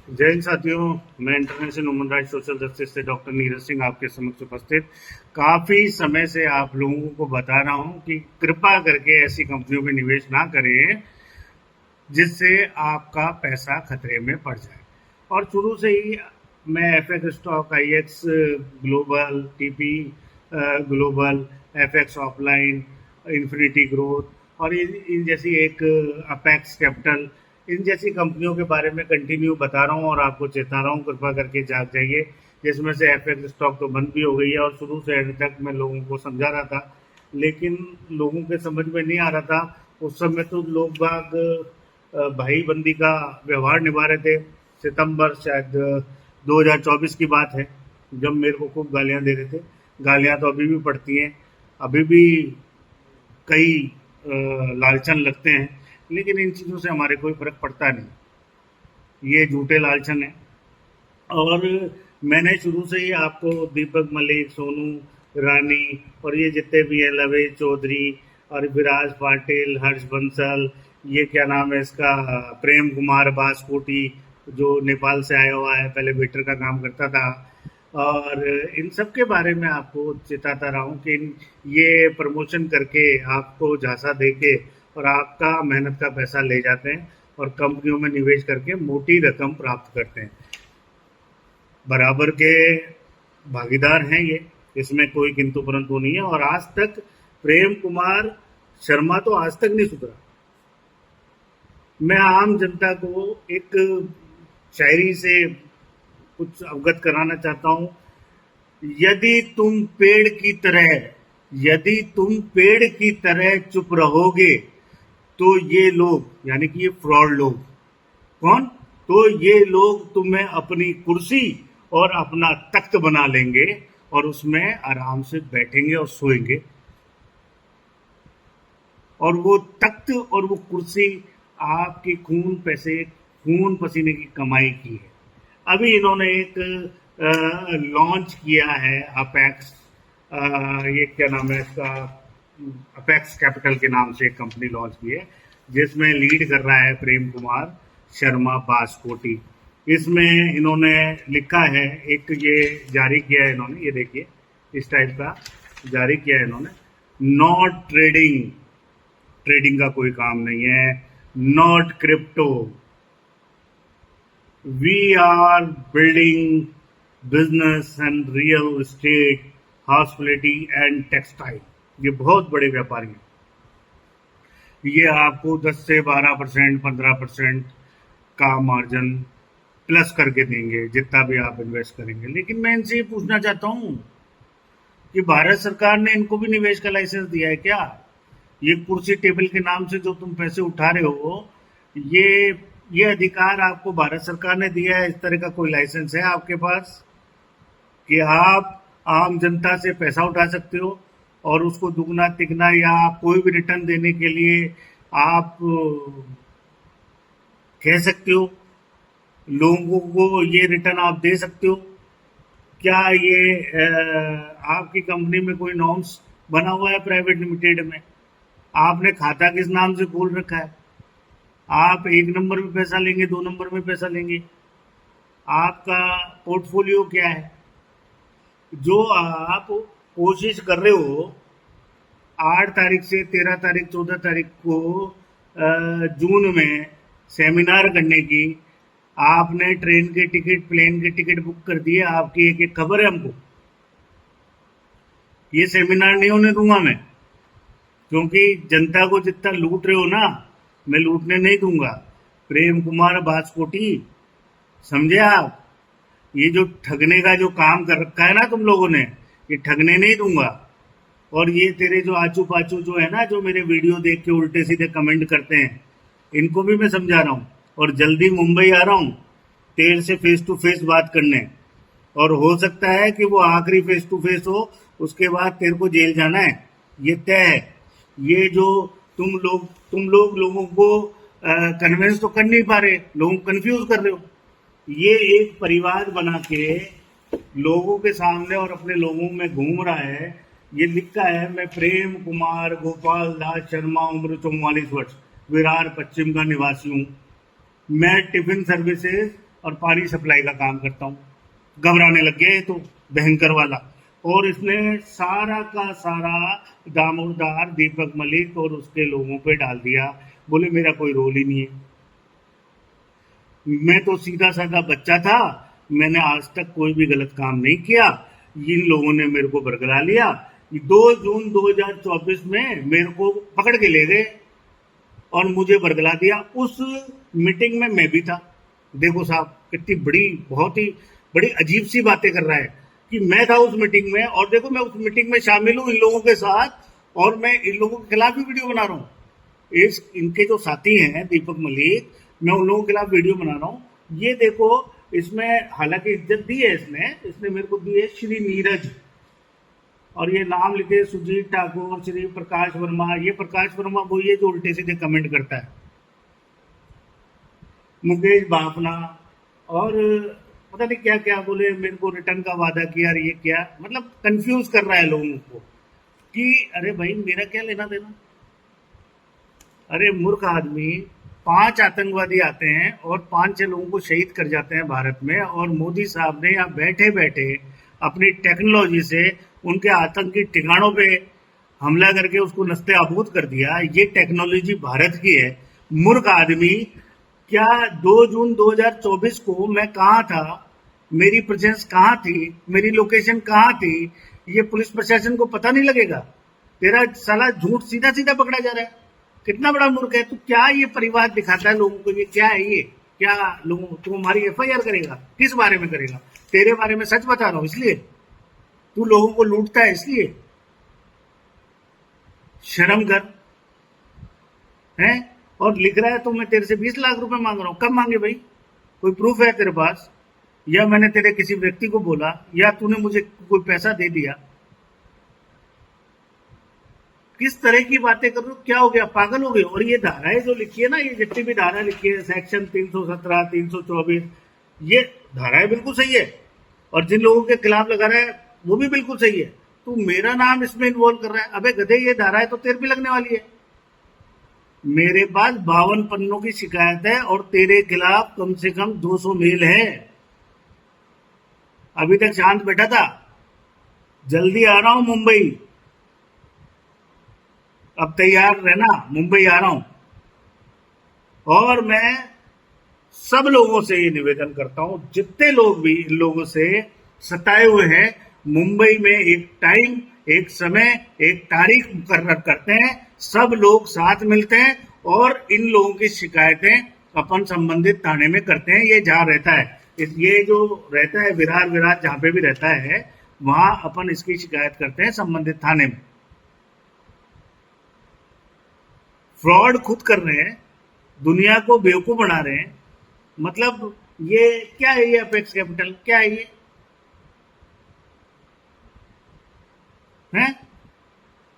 जय हिंद साथियों। मैं international human rights social justice से डॉक्टर नीरज सिंह आपके समक्ष उपस्थित। काफी समय से आप लोगों को बता रहा हूं कि कृपा करके ऐसी कंपनियों में निवेश ना करें जिससे आपका पैसा खतरे में पड़ जाए। और शुरू से ही मैं FX Stock, IX Global, TP Global, FX Offline, Infinity Growth और इन जैसी एक अपेक्स कैपिटल, इन जैसी कंपनियों के बारे में कंटिन्यू बता रहा हूँ और आपको चेता रहा हूँ, कृपा करके जाग जाइए। जिसमें से एफएक्स स्टॉक तो बंद भी हो गई है और शुरू से एंड तक मैं लोगों को समझा रहा था, लेकिन लोगों के समझ में नहीं आ रहा था। उस समय तो लोग बाग भाई बंदी का व्यवहार निभा रहे थे। सितंबर शायद 2024 की बात है, जब मेरे को खूब गालियां दे रहे थे। गालियां तो अभी भी पड़ती हैं, अभी भी कई लालचन लगते हैं, लेकिन इन चीज़ों से हमारे कोई फर्क पड़ता नहीं। ये झूठे लालचन है। और मैंने शुरू से ही आपको दीपक मलिक, सोनू रानी और ये जितने भी हैं, लवेश चौधरी और विराज पाटिल, हर्ष बंसल, ये क्या नाम है इसका, प्रेम कुमार बासकोटी, जो नेपाल से आया हुआ है, पहले वेटर का काम करता था, और इन सब के बारे में आपको चेताता रहा हूँ कि ये प्रमोशन करके आपको झांसा देके और आपका मेहनत का पैसा ले जाते हैं और कंपनियों में निवेश करके मोटी रकम प्राप्त करते हैं। बराबर के भागीदार हैं ये, इसमें कोई किंतु परंतु नहीं है। और आज तक प्रेम कुमार शर्मा तो आज तक नहीं सुधरा। मैं आम जनता को एक शायरी से कुछ अवगत कराना चाहता हूं। यदि तुम पेड़ की तरह यदि तुम पेड़ की तरह चुप रहोगे तो ये लोग, यानी कि ये फ्रॉड लोग, कौन, तो ये लोग तुम्हें अपनी कुर्सी और अपना तख्त बना लेंगे और उसमें आराम से बैठेंगे और सोएंगे। और वो तख्त और वो कुर्सी आपके खून पसीने की कमाई की है। अभी इन्होंने एक लॉन्च किया है अपेक्स, ये क्या नाम है इसका, अपेक्स कैपिटल के नाम से एक कंपनी लॉन्च की है, जिसमें लीड कर रहा है प्रेम कुमार शर्मा बासकोटी। इसमें इन्होंने लिखा है, एक ये जारी किया है इन्होंने, ये देखिए इस टाइप का जारी किया है इन्होंने। नॉट ट्रेडिंग, ट्रेडिंग का कोई काम नहीं है। Not crypto, we are building business and real estate, hospitality and textile. ये बहुत बड़े व्यापारी हैं। ये आपको 10 से 12%, 15% का मार्जिन प्लस करके देंगे जितना भी आप इन्वेस्ट करेंगे। लेकिन मैं इनसे ये पूछना चाहता हूँ कि भारत सरकार ने इनको भी निवेश का लाइसेंस दिया है क्या? ये कुर्सी टेबल के नाम से जो तुम पैसे उठा रहे हो, ये अधिकार आपको भारत सरकार ने दिया है? इस तरह का कोई लाइसेंस है आपके पास कि आप आम जनता से पैसा उठा सकते हो और उसको दुगना तिगना या कोई भी रिटर्न देने के लिए आप कह सकते हो, लोगों को ये रिटर्न आप दे सकते हो? क्या ये आपकी कंपनी में कोई नॉर्म्स बना हुआ है प्राइवेट लिमिटेड में? आपने खाता किस नाम से खोल रखा है? आप 1 नंबर में पैसा लेंगे, 2 नंबर में पैसा लेंगे? आपका पोर्टफोलियो क्या है? जो आप कोशिश कर रहे हो 8 तारीख से 13 तारीख 14 तारीख को जून में सेमिनार करने की, आपने ट्रेन के टिकट, प्लेन के टिकट बुक कर दिए। आपकी एक एक खबर है हमको। ये सेमिनार नहीं होने दूंगा मैं, क्योंकि जनता को जितना लूट रहे हो ना, मैं लूटने नहीं दूंगा। प्रेम कुमार बासकोटी, समझे आप? ये जो ठगने का जो काम कर रखा है ना तुम लोगों ने, ये ठगने नहीं दूंगा। और ये तेरे जो आचू पाचू जो है ना, जो मेरे वीडियो देख के उल्टे सीधे कमेंट करते हैं, इनको भी मैं समझा रहा हूँ। और जल्दी मुंबई आ रहा हूँ तेरे से फेस टू फेस बात करने, और हो सकता है कि वो आखिरी फेस टू फेस हो, उसके बाद तेरे को जेल जाना है, ये तय है। ये जो तुम लोग लोगों को कन्विंस तो कर नहीं पा रहे, लोगों को कंफ्यूज कर रहे हो। ये एक परिवार बना के लोगों के सामने और अपने लोगों में घूम रहा है। ये लिखा है, मैं प्रेम कुमार गोपाल दास शर्मा, उम्र 44 वर्ष, विरार पश्चिम का निवासी हूँ। मैं टिफिन सर्विसेज और पानी सप्लाई का काम करता हूँ। घबराने लग गया ये तो भयंकर वाला। और इसने सारा का सारा दामोदर दीपक मलिक और उसके लोगों पे डाल दिया। बोले मेरा कोई रोल ही नहीं है। मैं तो सीधा साधा बच्चा था, मैंने आज तक कोई भी गलत काम नहीं किया। इन लोगों ने मेरे को बरगला लिया। 2 जून 2024 में मेरे को पकड़ के ले गए और मुझे बरगला दिया। उस मीटिंग में मैं भी था। देखो साहब कितनी बड़ी, बहुत ही बड़ी अजीब सी बातें कर रहा है कि मैं था उस मीटिंग में, और देखो मैं उस मीटिंग में शामिल हूँ इन लोगों के साथ, और मैं इन लोगों के खिलाफ भी वीडियो बना रहा हूँ। इस इनके जो साथी हैं दीपक मलिक, मैं उन लोगों के खिलाफ वीडियो बना रहा हूँ। ये देखो, इसमें हालांकि इज्जत दी है, इसने मेरे को दी है श्री नीरज, और ये नाम लिखे सुजीत ठाकुर, श्री प्रकाश वर्मा। ये प्रकाश वर्मा वही है जो उल्टे सीधे कमेंट करता है। मुकेश बाफना, और पता नहीं क्या क्या बोले, मेरे को रिटर्न का वादा किया, और ये क्या मतलब कंफ्यूज कर रहा है लोगों को कि अरे भाई मेरा क्या लेना देना। अरे मूर्ख आदमी, 5 आतंकवादी आते हैं और 5-6 लोगों को शहीद कर जाते हैं भारत में, और मोदी साहब ने यहाँ बैठे बैठे अपनी टेक्नोलॉजी से उनके आतंकी ठिकानों पे हमला करके उसको नस्ते आबूद कर दिया। ये टेक्नोलॉजी भारत की है। मूर्ख आदमी, क्या 2 जून 2024 को मैं कहाँ था, मेरी प्रेजेंस कहाँ थी, मेरी लोकेशन कहाँ थी, ये पुलिस प्रशासन को पता नहीं लगेगा? तेरा साला झूठ सीधा सीधा पकड़ा जा रहा है। कितना बड़ा मूर्ख है तू। क्या ये परिवार दिखाता है लोगों को? ये क्या है? ये क्या लोगों, तू हमारी एफआईआर करेगा? किस बारे में करेगा? तेरे बारे में सच बता रहा हूं, इसलिए तू लोगों को लूटता है, इसलिए शर्म कर। है और लिख रहा है तो मैं तेरे से 20 लाख रुपए मांग रहा हूं। कब मांगे भाई? कोई प्रूफ है तेरे पास? या मैंने तेरे किसी व्यक्ति को बोला, या तूने मुझे कोई पैसा दे दिया? किस तरह की बातें कर रहे हो? क्या हो गया? पागल हो गए? और ये धाराएं जो लिखी है ना, ये जितनी भी धारा लिखी है, सेक्शन 317, 324, ये धाराएं बिल्कुल सही है, और जिन लोगों के खिलाफ लगा रहा है वो भी बिल्कुल सही है। तू मेरा नाम इसमें इन्वॉल्व कर रहा है? अबे गधे, ये धाराएं तो तेरे भी लगने वाली है। मेरे पास 52 पन्नों की शिकायत है और तेरे खिलाफ कम से कम 200 मेल है। अभी तक शांत बैठा था, जल्दी आ रहा हूं मुंबई। अब तैयार रहना, मुंबई आ रहा हूं। और मैं सब लोगों से ये निवेदन करता हूं, जितने लोग भी इन लोगों से सताए हुए हैं, मुंबई में एक टाइम, एक समय, एक तारीख मुकर्रर करते हैं, सब लोग साथ मिलते हैं और इन लोगों की शिकायतें अपन संबंधित थाने में करते हैं। ये जहां रहता है, ये जो रहता है विरार विरार, जहां पे भी रहता है, वहां अपन इसकी शिकायत करते हैं संबंधित थाने में। फ्रॉड खुद कर रहे हैं, दुनिया को बेवकूफ बना रहे हैं। मतलब ये क्या है? ये अपेक्स कैपिटल क्या है? ये है?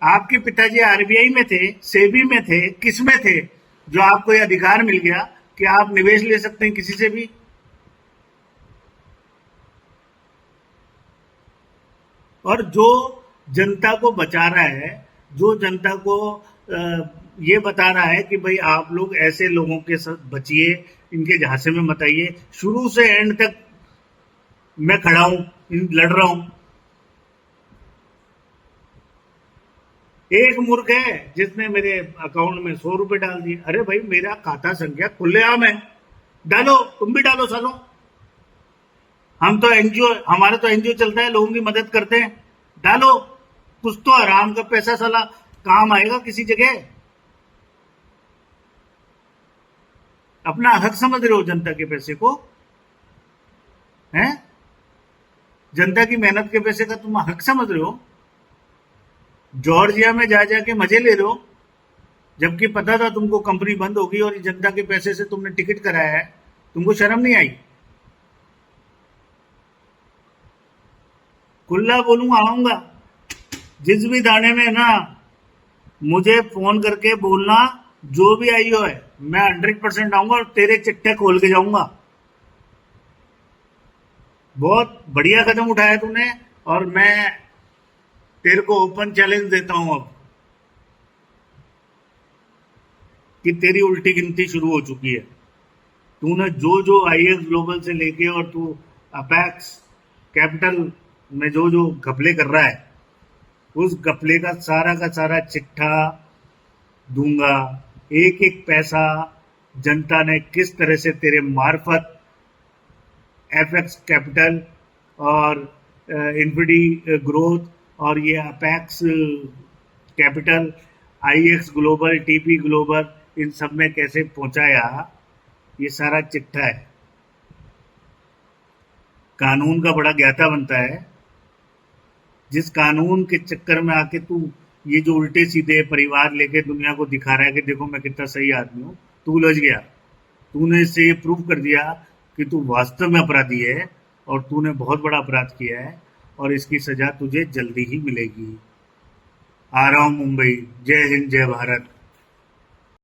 आपके पिताजी आरबीआई में थे, सेबी में थे, किस में थे जो आपको यह अधिकार मिल गया कि आप निवेश ले सकते हैं किसी से भी? और जो जनता को बचा रहा है, जो जनता को ये बता रहा है कि भाई आप लोग ऐसे लोगों के साथ बचिए, इनके झांसे में मत आइए, शुरू से एंड तक मैं खड़ा हूं, लड़ रहा हूं। एक मूर्ख है जिसने मेरे अकाउंट में 100 रुपए डाल दिए। अरे भाई मेरा खाता संख्या खुलेआम है, डालो, तुम भी डालो सालो। हम तो एनजीओ, हमारा तो एनजीओ चलता है, लोगों की मदद करते हैं। डालो, कुछ तो आराम का पैसा साला काम आएगा किसी जगह। अपना हक समझ रहे हो जनता के पैसे को? हैं? जनता की मेहनत के पैसे का तुम हक समझ रहे हो? जॉर्जिया में जा जाके मजे ले रहे हो, जबकि पता था तुमको कंपनी बंद होगी और जनता के पैसे से तुमने टिकट कराया है। तुमको शर्म नहीं आई? खुला बोलूंगा, आऊंगा जिस भी दाने में ना, मुझे फोन करके बोलना, जो भी आई हो है, मैं 100% आऊंगा और तेरे चिट्ठे खोल के जाऊंगा। बहुत बढ़िया कदम उठाया तूने, और मैं तेरे को ओपन चैलेंज देता हूं अब कि तेरी उल्टी गिनती शुरू हो चुकी है। तूने जो जो आईएक्स ग्लोबल से लेके और तू अपेक्स कैपिटल में जो जो घपले कर रहा है, उस घपले का सारा चिट्ठा दूंगा। एक एक पैसा जनता ने किस तरह से तेरे मार्फत एफएक्स कैपिटल और इन्फिडी ग्रोथ और ये Apex Capital, IX Global, TP Global, इन सब में कैसे पहुंचाया, ये सारा चिट्ठा है। कानून का बड़ा ज्ञाता बनता है। जिस कानून के चक्कर में आके तू ये जो उल्टे सीधे परिवार लेके दुनिया को दिखा रहा है कि देखो मैं कितना सही आदमी हूं, तू उलझ गया। तूने इससे ये प्रूव कर दिया कि तू वास्तव में अपराधी है और तूने बहुत बड़ा अपराध किया है और इसकी सजा तुझे जल्दी ही मिलेगी। आ रहा हूं मुंबई। जय हिंद, जय भारत।